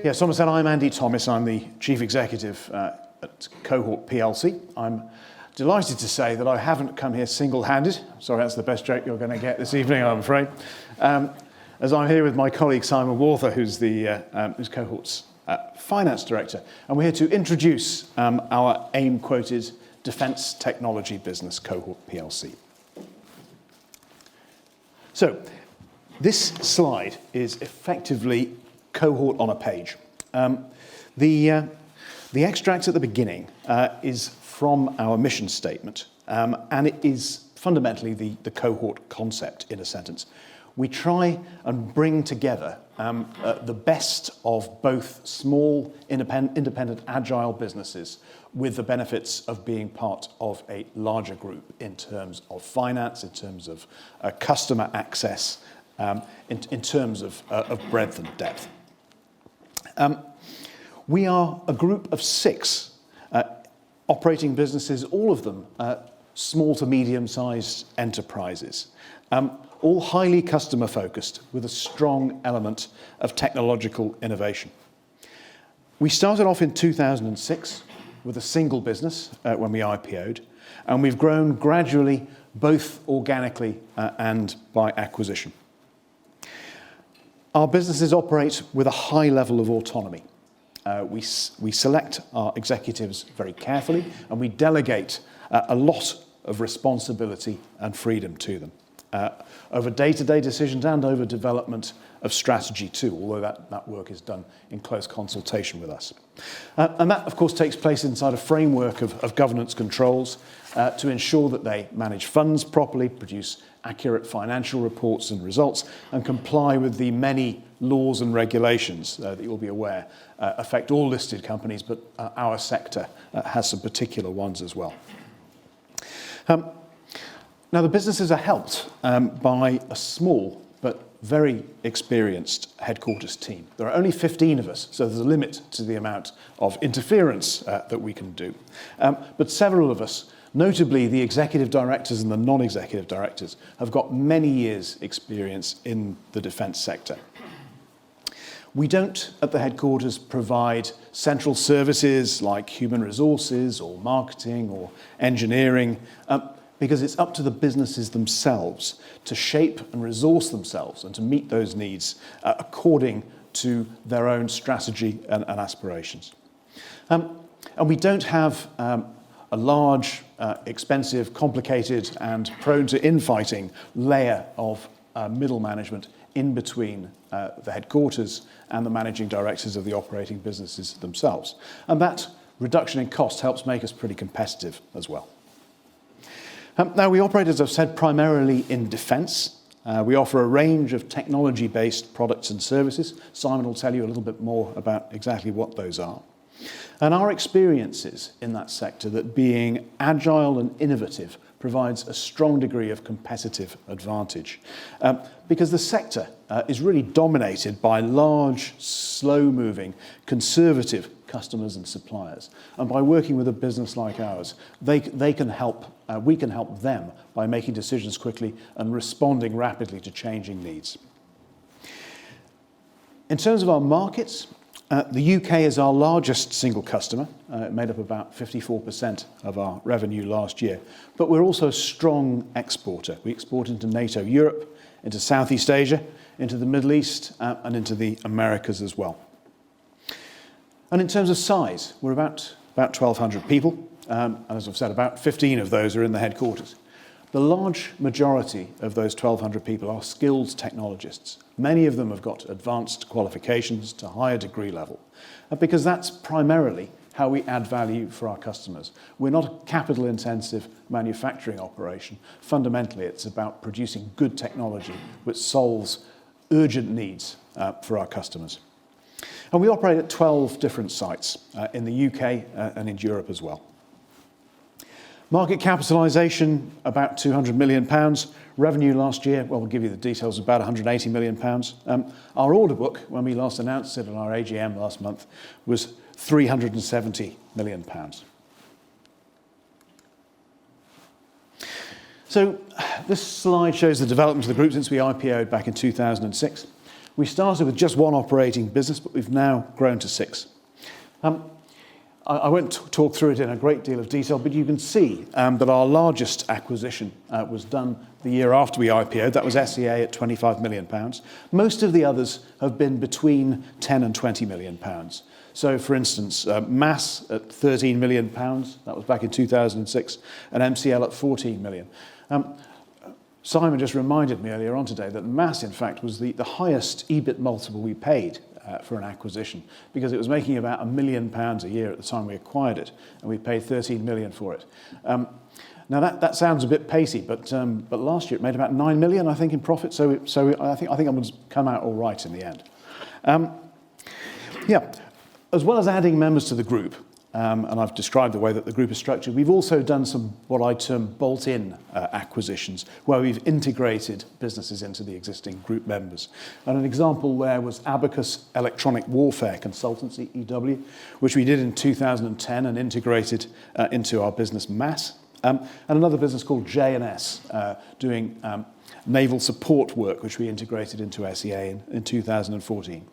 Yes, Thomas said, I'm Andy Thomis. I'm the Chief Executive at Cohort PLC. I'm delighted to say that I haven't come here single-handed. Sorry, that's the best joke you're going to get this evening, I'm afraid. As I'm here with my colleague Simon Walther, who's Cohort's Finance Director. And we're here to introduce our AIM-quoted defence technology business, Cohort PLC. So, this slide is effectively Cohort on a page. The extract at the beginning is from our mission statement, and it is fundamentally the Cohort concept in a sentence. We try and bring together the best of both small, independent, agile businesses with the benefits of being part of a larger group in terms of finance, in terms of customer access, in terms of breadth and depth. We are a group of 6 operating businesses, all of them small to medium-sized enterprises, all highly customer-focused with a strong element of technological innovation. We started off in 2006 with a single business when we IPO'd, and we've grown gradually both organically and by acquisition. Our businesses operate with a high level of autonomy. We select our executives very carefully, and we delegate a lot of responsibility and freedom to them over day-to-day decisions and over development of strategy too, although that work is done in close consultation with us. And that, of course, takes place inside a framework of governance controls to ensure that they manage funds properly, produce accurate financial reports and results, and comply with the many laws and regulations that you'll be aware affect all listed companies, but our sector has some particular ones as well. Now, the businesses are helped by a small but very experienced headquarters team. There are only 15 of us, so there's a limit to the amount of interference that we can do. But several of us, notably the executive directors and the non-executive directors, have got many years' experience in the defence sector. We don't, at the headquarters, provide central services like human resources or marketing or engineering, because it's up to the businesses themselves to shape and resource themselves and to meet those needs according to their own strategy and aspirations. And we don't have a large, expensive, complicated and prone to infighting layer of middle management in between the headquarters and the managing directors of the operating businesses themselves. And that reduction in cost helps make us pretty competitive as well. Now, we operate, as I've said, primarily in defence. We offer a range of technology-based products and services. Simon will tell you a little bit more about exactly what those are. And our experience is in that sector that being agile and innovative provides a strong degree of competitive advantage because the sector is really dominated by large, slow-moving, conservative customers and suppliers. And by working with a business like ours, we can help them by making decisions quickly and responding rapidly to changing needs. In terms of our markets, the UK is our largest single customer. It made up about 54% of our revenue last year. But we're also a strong exporter. We export into NATO Europe, into Southeast Asia, into the Middle East, and into the Americas as well. And in terms of size, we're about 1,200 people. And as I've said, about 15 of those are in the headquarters. The large majority of those 1,200 people are skilled technologists. Many of them have got advanced qualifications to higher degree level, because that's primarily how we add value for our customers. We're not a capital-intensive manufacturing operation. Fundamentally, it's about producing good technology which solves urgent needs for our customers. And we operate at 12 different sites in the UK and in Europe as well. Market capitalisation, about £200 million. Revenue last year, well, we'll give you the details, about £180 million. Our order book, when we last announced it at our AGM last month, was £370 million. So this slide shows the development of the group since we IPO'd back in 2006. We started with just one operating business, but we've now grown to 6. I won't talk through it in a great deal of detail, but you can see that our largest acquisition was done the year after we IPO'd. That was SEA at £25 million. Most of the others have been between £10 and £20 million. So, for instance, Mass at £13 million, that was back in 2006, and MCL at £14 million. Simon just reminded me earlier on today that Mass, in fact, was the highest EBIT multiple we paid for an acquisition, because it was making about £1 million a year at the time we acquired it, and we paid 13 million for it. Now that sounds a bit pacey, but last year it made about 9 million, I think, in profit. So I think I'm going to come out all right in the end. Yeah, as well as adding members to the group, and I've described the way that the group is structured, we've also done some what I term bolt-in acquisitions, where we've integrated businesses into the existing group members. And an example there was Abacus Electronic Warfare Consultancy, EW, which we did in 2010 and integrated into our business Mass. And another business called J&S, doing naval support work, which we integrated into SEA in 2014.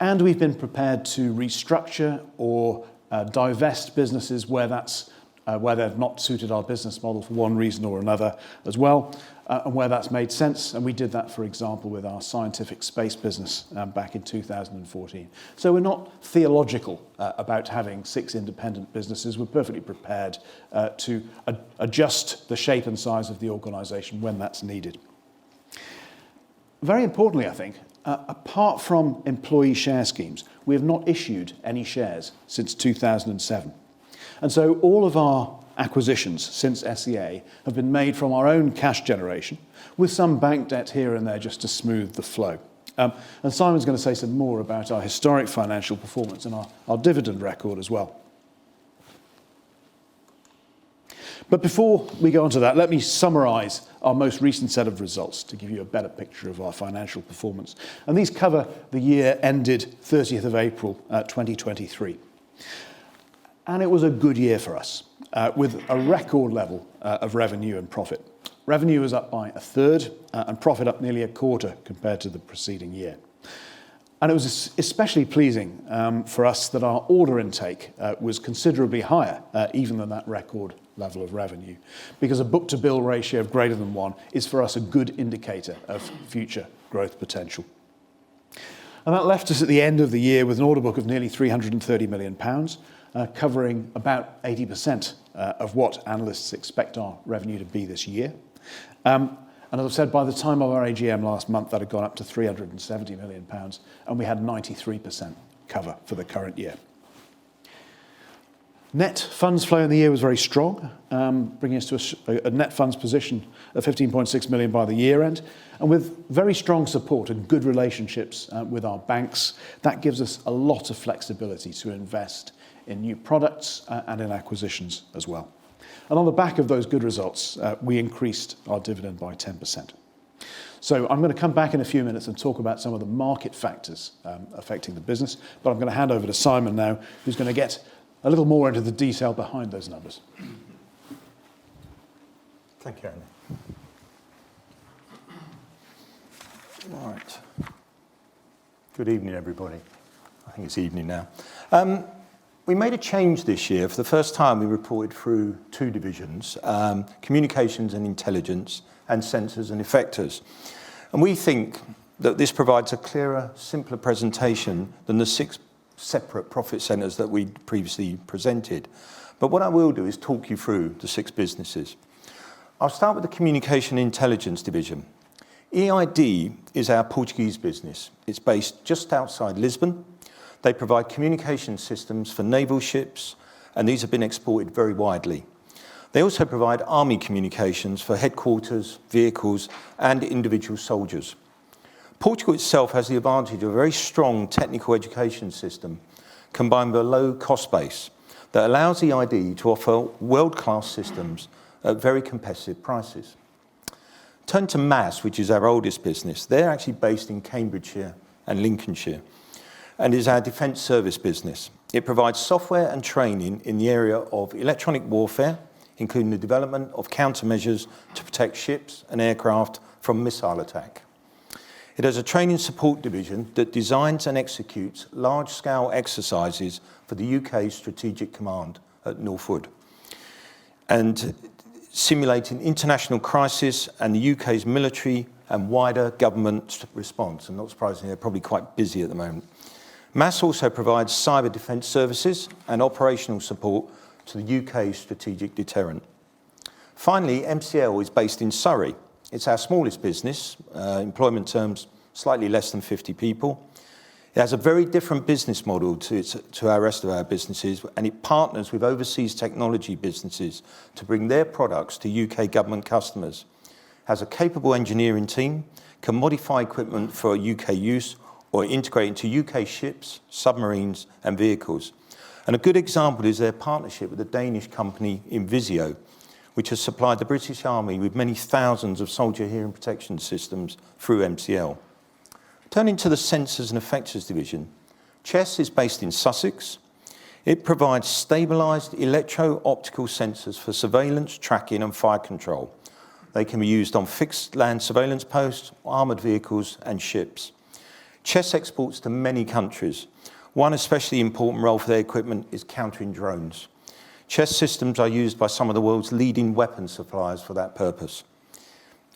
And we've been prepared to restructure or divest businesses where they've not suited our business model for one reason or another as well, and where that's made sense. And we did that, for example, with our scientific space business back in 2014. So we're not theological about having 6 independent businesses. We're perfectly prepared to adjust the shape and size of the organisation when that's needed. Very importantly, I think, apart from employee share schemes, we have not issued any shares since 2007. And so all of our acquisitions since SEA have been made from our own cash generation, with some bank debt here and there just to smooth the flow. And Simon's going to say some more about our historic financial performance and our dividend record as well. But before we go on to that, let me summarise our most recent set of results to give you a better picture of our financial performance. And these cover the year ended 30th of April 2023. And it was a good year for us, with a record level of revenue and profit. Revenue was up by 1/3 and profit up nearly 1/4 compared to the preceding year. And it was especially pleasing for us that our order intake was considerably higher, even than that record level of revenue, because a book-to-bill ratio of greater than 1 is for us a good indicator of future growth potential. And that left us at the end of the year with an order book of nearly £330 million, covering about 80% of what analysts expect our revenue to be this year. And as I've said, by the time of our AGM last month, that had gone up to £370 million, and we had 93% cover for the current year. Net funds flow in the year was very strong, bringing us to a net funds position of 15.6 million by the year end. And with very strong support and good relationships with our banks, that gives us a lot of flexibility to invest in new products and in acquisitions as well. And on the back of those good results, we increased our dividend by 10%. So I'm going to come back in a few minutes and talk about some of the market factors affecting the business, but I'm going to hand over to Simon now, who's going to get a little more into the detail behind those numbers. Thank you, Andy. Right. Good evening, everybody. I think it's evening now. We made a change this year. For the first time, we reported through 2 divisions, communications and intelligence, and sensors and effectors. And we think that this provides a clearer, simpler presentation than the 6 separate profit centres that we previously presented. But what I will do is talk you through the 6 businesses. I'll start with the Communication Intelligence division. EID is our Portuguese business. It's based just outside Lisbon. They provide communication systems for naval ships, and these have been exported very widely. They also provide army communications for headquarters, vehicles, and individual soldiers. Portugal itself has the advantage of a very strong technical education system combined with a low cost base that allows EID to offer world-class systems at very competitive prices. Turn to Mass, which is our oldest business. They're actually based in Cambridgeshire and Lincolnshire, and is our defence service business. It provides software and training in the area of electronic warfare, including the development of countermeasures to protect ships and aircraft from missile attack. It has a training support division that designs and executes large-scale exercises for the UK Strategic Command at Northwood, and simulating international crisis and the UK's military and wider government response. And not surprisingly, they're probably quite busy at the moment. MASS also provides cyber defence services and operational support to the UK strategic deterrent. Finally, MCL is based in Surrey. It's our smallest business, employment terms slightly less than 50 people. It has a very different business model to our rest of our businesses, and it partners with overseas technology businesses to bring their products to UK government customers. It has a capable engineering team, can modify equipment for UK use or integrate into UK ships, submarines and vehicles. And a good example is their partnership with the Danish company Invisio, which has supplied the British Army with many thousands of soldier hearing protection systems through MCL. Turning to the Sensors and Effectors division, Chess is based in Sussex. It provides stabilised electro-optical sensors for surveillance, tracking and fire control. They can be used on fixed land surveillance posts, armoured vehicles and ships. Chess exports to many countries. One especially important role for their equipment is countering drones. Chess systems are used by some of the world's leading weapons suppliers for that purpose.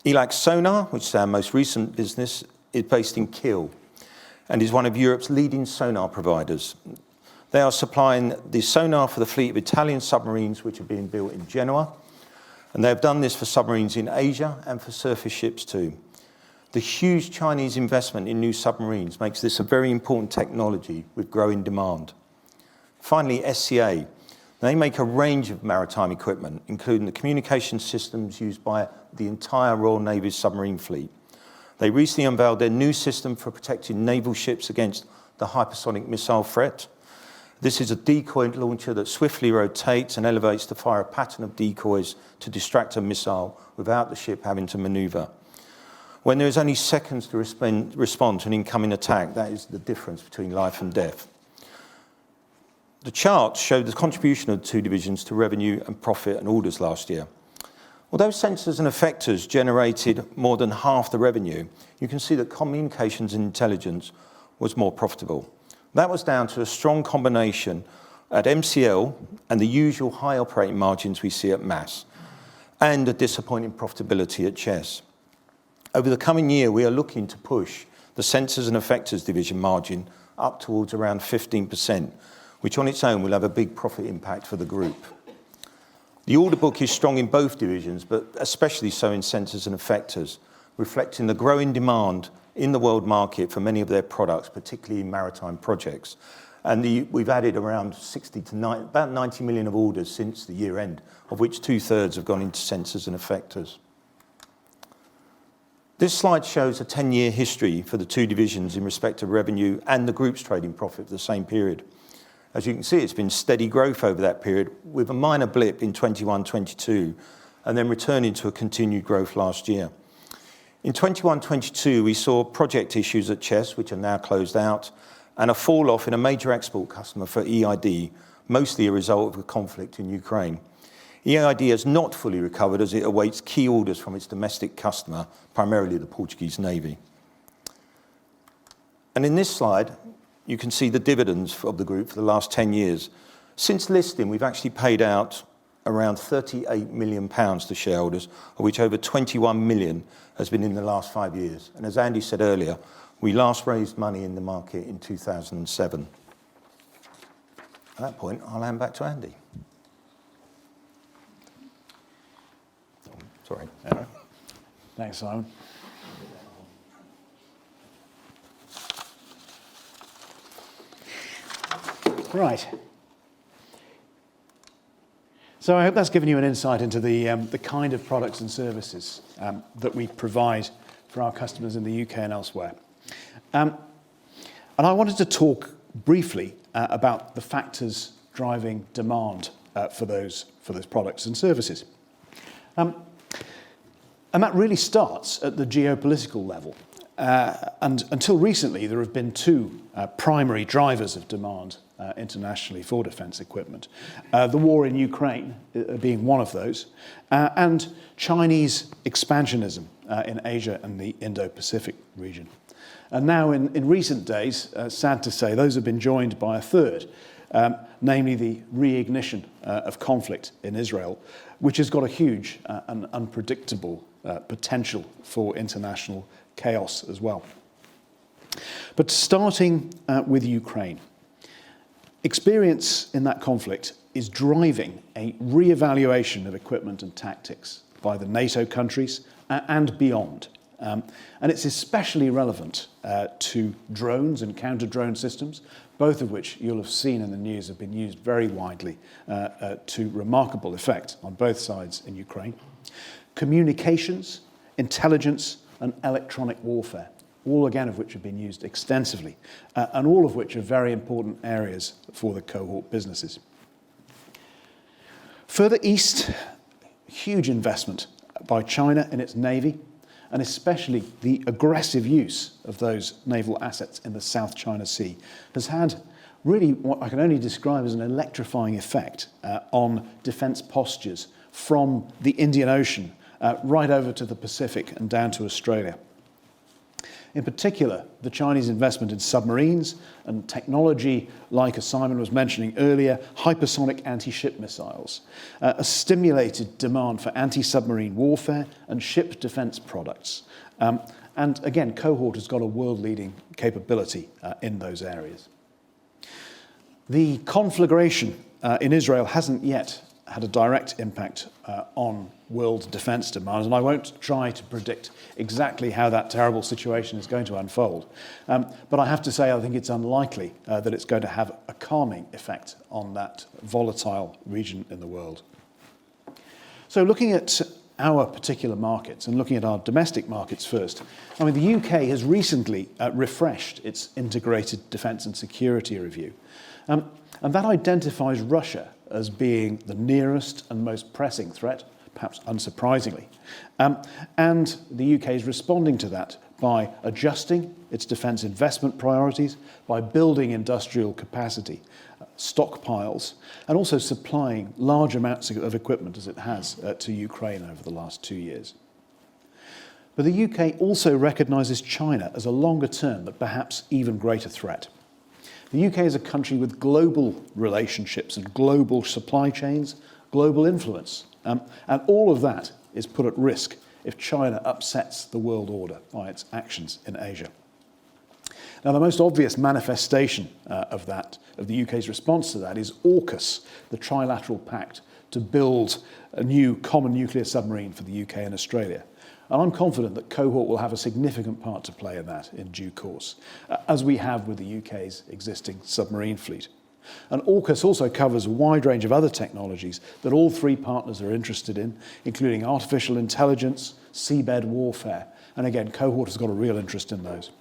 ELAC Sonar, which is our most recent business, is based in Kiel and is one of Europe's leading sonar providers. They are supplying the sonar for the fleet of Italian submarines which are being built in Genoa, and they have done this for submarines in Asia and for surface ships too. The huge Chinese investment in new submarines makes this a very important technology with growing demand. Finally, SCA. They make a range of maritime equipment, including the communication systems used by the entire Royal Navy's submarine fleet. They recently unveiled their new system for protecting naval ships against the hypersonic missile threat. This is a decoy launcher that swiftly rotates and elevates to fire a pattern of decoys to distract a missile without the ship having to maneuver. When there is only seconds to respond to an incoming attack, that is the difference between life and death. The charts show the contribution of the two divisions to revenue and profit and orders last year. Although Sensors and Effectors generated more than half the revenue, you can see that Communications and Intelligence was more profitable. That was down to a strong combination at MCL and the usual high operating margins we see at MASS, and a disappointing profitability at Chess. Over the coming year, we are looking to push the Sensors and Effectors division margin up towards around 15%, which on its own will have a big profit impact for the group. The order book is strong in both divisions, but especially so in Sensors and Effectors, reflecting the growing demand in the world market for many of their products, particularly in maritime projects. And we've added around about 90 million of orders since the year end, of which 2/3 have gone into Sensors and Effectors. This slide shows a 10-year history for the two divisions in respect of revenue and the group's trading profit for the same period. As you can see, it's been steady growth over that period, with a minor blip in 21-22, and then returning to a continued growth last year. In 21-22, we saw project issues at Chess, which are now closed out, and a fall off in a major export customer for EID, mostly a result of the conflict in Ukraine. EID has not fully recovered as it awaits key orders from its domestic customer, primarily the Portuguese Navy. And in this slide, you can see the dividends of the group for the last 10 years. Since listing, we've actually paid out around £38 million to shareholders, of which over 21 million has been in the last 5 years. And as Andy said earlier, we last raised money in the market in 2007. At that point, I'll hand back to Andy. Sorry. Thanks, Simon. Right. So I hope that's given you an insight into the kind of products and services that we provide for our customers in the UK and elsewhere. And I wanted to talk briefly about the factors driving demand for those products and services. And that really starts at the geopolitical level. And until recently, there have been two primary drivers of demand internationally for defence equipment. The war in Ukraine being one of those, and Chinese expansionism in Asia and the Indo-Pacific region. And now in recent days, sad to say, those have been joined by a third, namely the reignition of conflict in Israel, which has got a huge and unpredictable potential for international chaos as well. But starting with Ukraine, experience in that conflict is driving a re-evaluation of equipment and tactics by the NATO countries and beyond. And it's especially relevant to drones and counter-drone systems, both of which you'll have seen in the news have been used very widely to remarkable effect on both sides in Ukraine. Communications, intelligence, and electronic warfare, all again of which have been used extensively, and all of which are very important areas for the Cohort businesses. Further east, huge investment by China in its navy, and especially the aggressive use of those naval assets in the South China Sea has had really what I can only describe as an electrifying effect on defence postures from the Indian Ocean right over to the Pacific and down to Australia. In particular, the Chinese investment in submarines and technology, like as Simon was mentioning earlier, hypersonic anti-ship missiles, has stimulated demand for anti-submarine warfare and ship defence products. And again, Cohort has got a world-leading capability in those areas. The conflagration in Israel hasn't yet had a direct impact on world defence demand, and I won't try to predict exactly how that terrible situation is going to unfold. But I have to say I think it's unlikely that it's going to have a calming effect on that volatile region in the world. So looking at our particular markets and looking at our domestic markets first, I mean, the UK has recently refreshed its integrated defence and security review. And that identifies Russia as being the nearest and most pressing threat, perhaps unsurprisingly. And the UK is responding to that by adjusting its defence investment priorities, by building industrial capacity, stockpiles, and also supplying large amounts of equipment as it has to Ukraine over the last 2 years. But the UK also recognises China as a longer term but perhaps even greater threat. The UK is a country with global relationships and global supply chains, global influence. And all of that is put at risk if China upsets the world order by its actions in Asia. Now, the most obvious manifestation of the UK's response to that is AUKUS, the trilateral pact to build a new common nuclear submarine for the UK and Australia. And I'm confident that Cohort will have a significant part to play in that in due course, as we have with the UK's existing submarine fleet. And AUKUS also covers a wide range of other technologies that all three partners are interested in, including artificial intelligence, seabed warfare. And again, Cohort has got a real interest in those.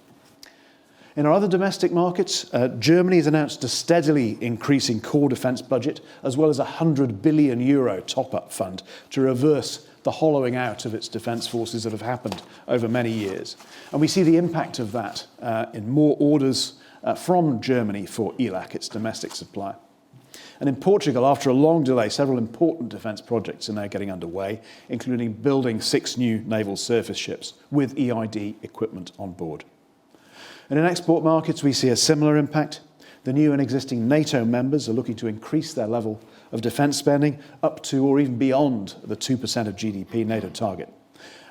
In our other domestic markets, Germany has announced a steadily increasing core defence budget, as well as a €100 billion top-up fund to reverse the hollowing out of its defence forces that have happened over many years. And we see the impact of that in more orders from Germany for ELAC, its domestic supplier. And in Portugal, after a long delay, several important defence projects are now getting underway, including building 6 new naval surface ships with EID equipment on board. And in export markets, we see a similar impact. The new and existing NATO members are looking to increase their level of defence spending up to or even beyond the 2% of GDP NATO target.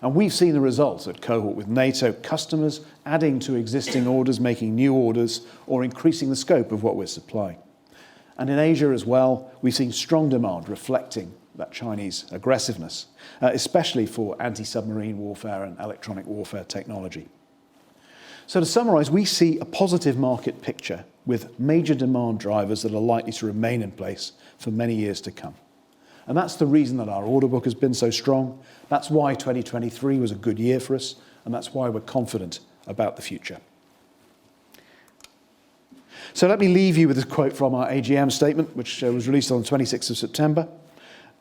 And we've seen the results at Cohort with NATO customers adding to existing orders, making new orders, or increasing the scope of what we're supplying. And in Asia as well, we've seen strong demand reflecting that Chinese aggressiveness, especially for anti-submarine warfare and electronic warfare technology. So to summarise, we see a positive market picture with major demand drivers that are likely to remain in place for many years to come. And that's the reason that our order book has been so strong. That's why 2023 was a good year for us, and that's why we're confident about the future. So let me leave you with a quote from our AGM statement, which was released on the 26th of September.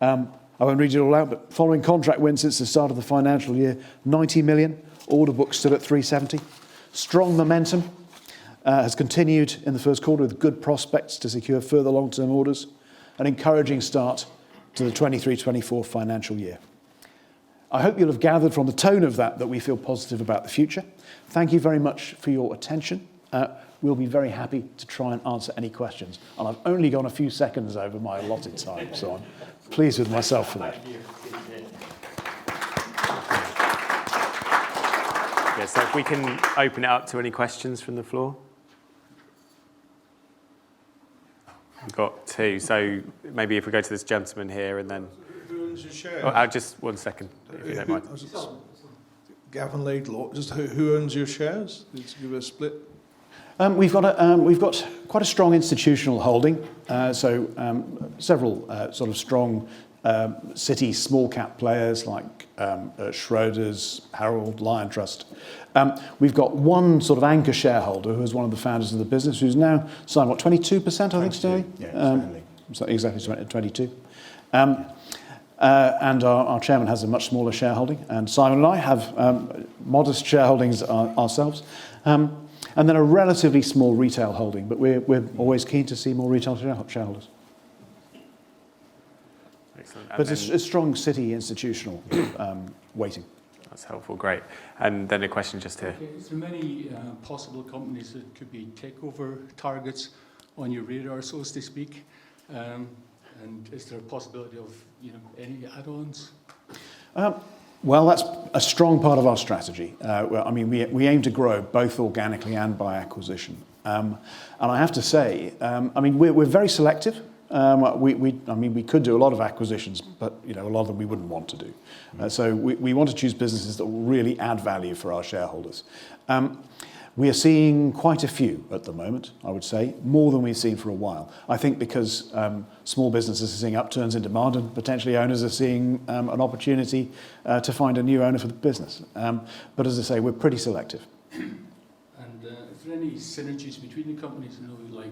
I won't read it all out, but following contract wins since the start of the financial year, 90 million, order book stood at 370. Strong momentum has continued in the first quarter with good prospects to secure further long-term orders, an encouraging start to the 23-24 financial year. I hope you'll have gathered from the tone of that we feel positive about the future. Thank you very much for your attention. We'll be very happy to try and answer any questions. And I've only gone a few seconds over my allotted time, so I'm pleased with myself for that. Yeah, so if we can open it up to any questions from the floor. We've got two, so maybe if we go to this gentleman here and then... Who owns your shares? Just 1 second, if you don't mind. Gavin Laidlaw, just who owns your shares? Did you give a split? We've got quite a strong institutional holding, several sort of strong city small cap players like Schroders, Harold, Lion Trust. We've got one sort of anchor shareholder who is one of the founders of the business, who's now signed, 22%, I think, Sterling? Yeah, exactly 22. And our chairman has a much smaller shareholding, and Simon and I have modest shareholdings ourselves. And then a relatively small retail holding, but we're always keen to see more retail shareholders. Excellent. But it's a strong city institutional weighting. That's helpful, great. And then a question just here. Okay. Is there many possible companies that could be takeover targets on your radar, so to speak? And is there a possibility of any add-ons? Well, that's a strong part of our strategy. We aim to grow both organically and by acquisition. And I have to say, we're very selective. We could do a lot of acquisitions, but a lot of them we wouldn't want to do. So we want to choose businesses that will really add value for our shareholders. We are seeing quite a few at the moment, I would say, more than we've seen for a while. I think because small businesses are seeing upturns in demand and potentially owners are seeing an opportunity to find a new owner for the business. But as I say, we're pretty selective. And is there any synergies between the companies, like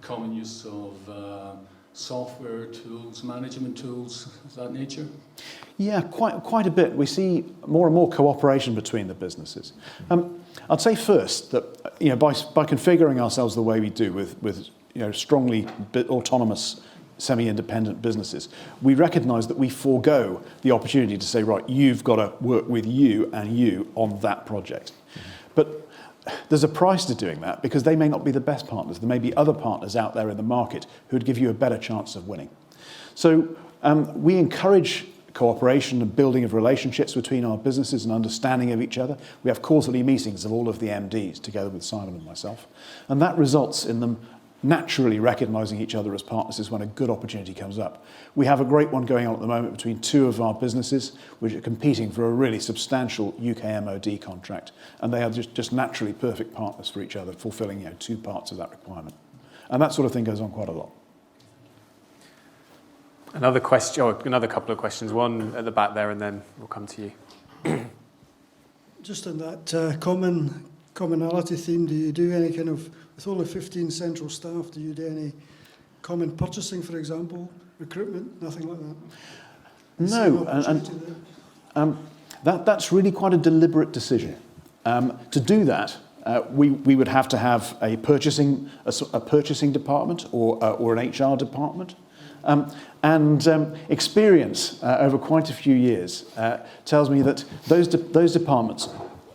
common use of software tools, management tools, of that nature? Yeah, quite a bit. We see more and more cooperation between the businesses. I'd say first that by configuring ourselves the way we do with strongly autonomous, semi-independent businesses, we recognise that we forego the opportunity to say, right, you've got to work with you and you on that project. But there's a price to doing that because they may not be the best partners. There may be other partners out there in the market who'd give you a better chance of winning. So we encourage cooperation and building of relationships between our businesses and understanding of each other. We have quarterly meetings of all of the MDs together with Simon and myself. And that results in them naturally recognising each other as partners when a good opportunity comes up. We have a great one going on at the moment between two of our businesses, which are competing for a really substantial UK MOD contract. And they are just naturally perfect partners for each other, fulfilling two parts of that requirement. And that sort of thing goes on quite a lot. Another question, or another couple of questions. One at the back there, and then we'll come to you. Just on that commonality theme, do you do any kind of, with all the 15 central staff, do you do any common purchasing, for example, recruitment, nothing like that? No, that's really quite a deliberate decision. To do that, we would have to have a purchasing department or an HR department. Experience over quite a few years tells me that those departments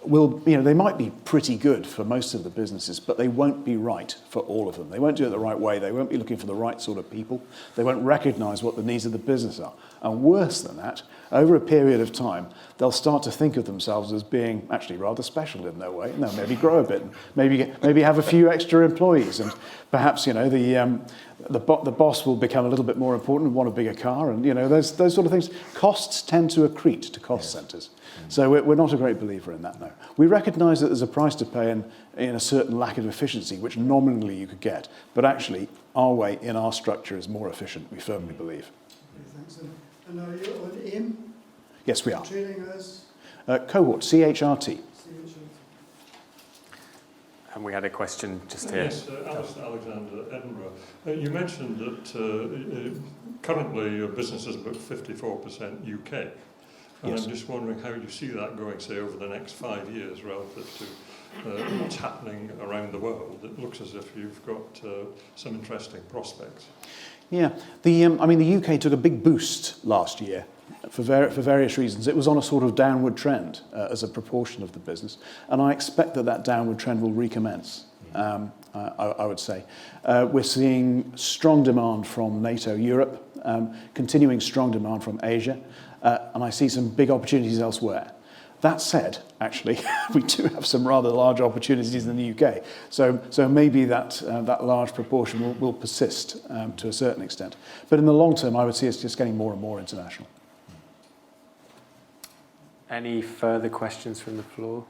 will, they might be pretty good for most of the businesses, but they won't be right for all of them. They won't do it the right way. They won't be looking for the right sort of people. They won't recognise what the needs of the business are. And worse than that, over a period of time, they'll start to think of themselves as being actually rather special in their way. And they'll maybe grow a bit, maybe have a few extra employees, and perhaps the boss will become a little bit more important and want a bigger car, and those sort of things. Costs tend to accrete to cost centres. So we're not a great believer in that, no. We recognise that there's a price to pay in a certain lack of efficiency, which nominally you could get, but actually our way in our structure is more efficient, we firmly believe. Okay, thanks. And are you on AIM? Yes, we are. Trading as? Cohort, CHRT. And we had a question just here. Yes, Alistair Alexander, Edinburgh. You mentioned that currently your business is about 54% UK. And Yes. I'm just wondering how you see that going, say, over the next 5 years relative to what's happening around the world. It looks as if you've got some interesting prospects. Yeah, the UK took a big boost last year for various reasons. It was on a sort of downward trend as a proportion of the business, and I expect that downward trend will recommence. I would say we're seeing strong demand from NATO Europe, continuing strong demand from Asia, and I see some big opportunities elsewhere. That said, actually, we do have some rather large opportunities in the UK. So maybe that large proportion will persist to a certain extent. But in the long term, I would see us just getting more and more international. Any further questions from the floor?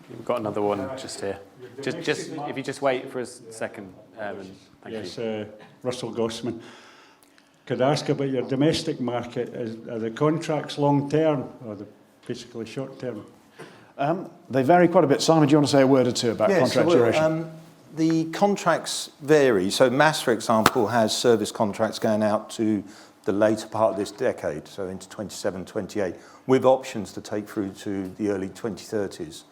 We've got another one just here. Just if you just wait for a second. And thank you. Russell Gossman. Could I ask about your domestic market? Are the contracts long-term or the basically short-term? They vary quite a bit. Simon, do you want to say a word or two about contract duration? The contracts vary. So MASS, for example, has service contracts going out to the later part of this decade, so into 27, 28, with options to take through to the early 2030s.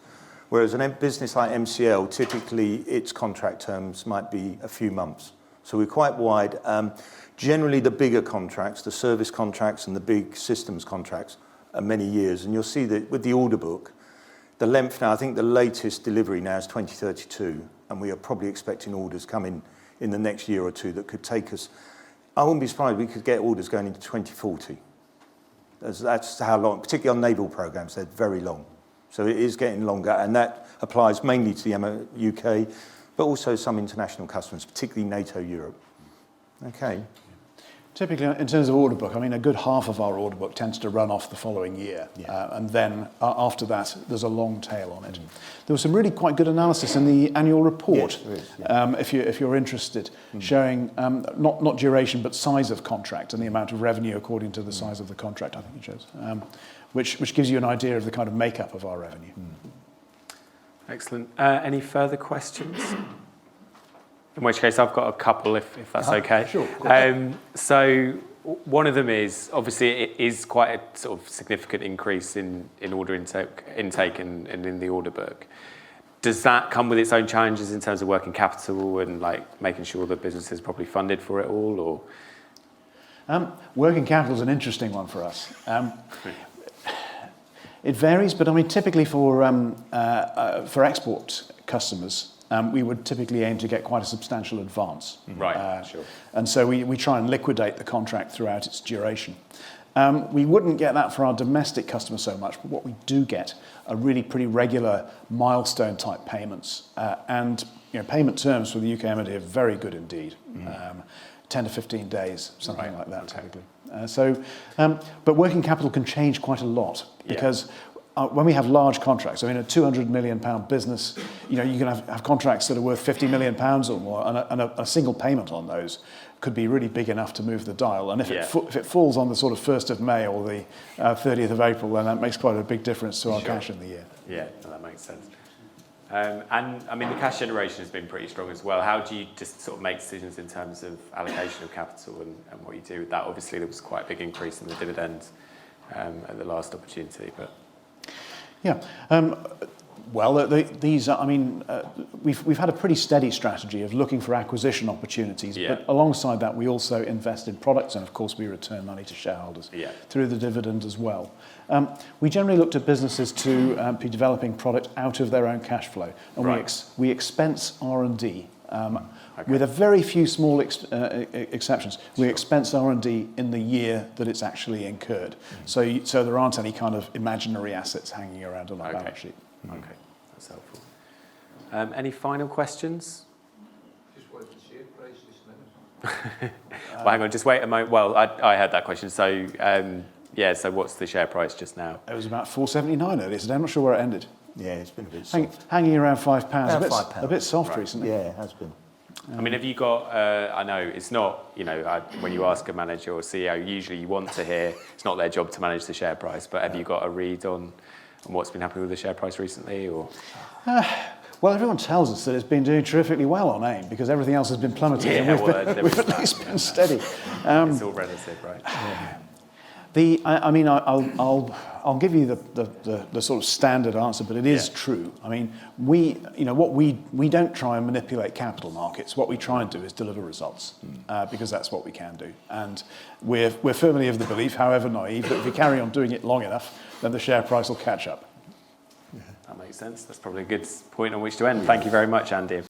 Whereas a business like MCL, typically its contract terms might be a few months. So we're quite wide. Generally, the bigger contracts, the service contracts and the big systems contracts, are many years. And you'll see that with the order book, the length now, I think the latest delivery now is 2032, and we are probably expecting orders coming in the next year or two that could take us. I wouldn't be surprised we could get orders going into 2040. That's how long, particularly on naval programs, they're very long. So it is getting longer, and that applies mainly to the UK, but also some international customers, particularly NATO Europe. Okay. Typically, in terms of order book, I mean, a good half of our order book tends to run off the following year. Yeah. And then after that, there's a long tail on it. There was some really quite good analysis in the annual report, if you're interested, showing not duration, but size of contract and the amount of revenue according to the size of the contract, I think it shows, which gives you an idea of the kind of makeup of our revenue. Excellent. Any further questions? In which case, I've got a couple, if that's okay. Sure. So one of them is, obviously, it is quite a sort of significant increase in order intake and in the order book. Does that come with its own challenges in terms of working capital and like making sure the business is properly funded for it all, or? Working capital is an interesting one for us. It varies, but I mean, typically for export customers, we would typically aim to get quite a substantial advance. Right, sure. And so we try and liquidate the contract throughout its duration. We wouldn't get that for our domestic customers so much, but what we do get are really pretty regular milestone type payments. And payment terms for the UK MOD are very good indeed. 10 to 15 days, something like that, typically. But working capital can change quite a lot because when we have large contracts, I mean, a £200 million business, you can have contracts that are worth £50 million or more, and a single payment on those could be really big enough to move the dial. And if it falls on the sort of 1st of May or the 30th of April, then that makes quite a big difference to our cash in the year. Yeah, that makes sense. And I mean, the cash generation has been pretty strong as well. How do you just sort of make decisions in terms of allocation of capital and what you do with that? Obviously, there was quite a big increase in the dividends at the last opportunity, but. Yeah. These are, I mean, we've had a pretty steady strategy of looking for acquisition opportunities, but alongside that, we also invest in products, and of course, we return money to shareholders through the dividend as well. We generally look to businesses to be developing product out of their own cash flow, and we expense R&D. With a very few small exceptions, we expense R&D in the year that it's actually incurred. So there aren't any kind of imaginary assets hanging around on our balance sheet. Okay, that's helpful. Any final questions? Just what's the share price just now? Well, hang on, just wait a moment. Well, I had that question. So, so what's the share price just now? It was about £4.79 earlier today. I'm not sure where it ended. Yeah, it's been a bit soft. Hanging around £5. £5. A bit soft recently. Yeah, it has been. I mean, have you got, I know it's not, when you ask a manager or CEO, usually you want to hear, it's not their job to manage the share price, but have you got a read on what's been happening with the share price recently? Or? Well, everyone tells us that it's been doing terrifically well on AIM because everything else has been plummeting and we've at least been steady. It's all relative, right? I mean, I'll give you the sort of standard answer, but it is true. I mean, we don't try and manipulate capital markets. What we try and do is deliver results, because that's what we can do. And we're firmly of the belief, however naive, that if we carry on doing it long enough, then the share price will catch up. That makes sense. That's probably a good point on which to end. Thank you very much, Andy.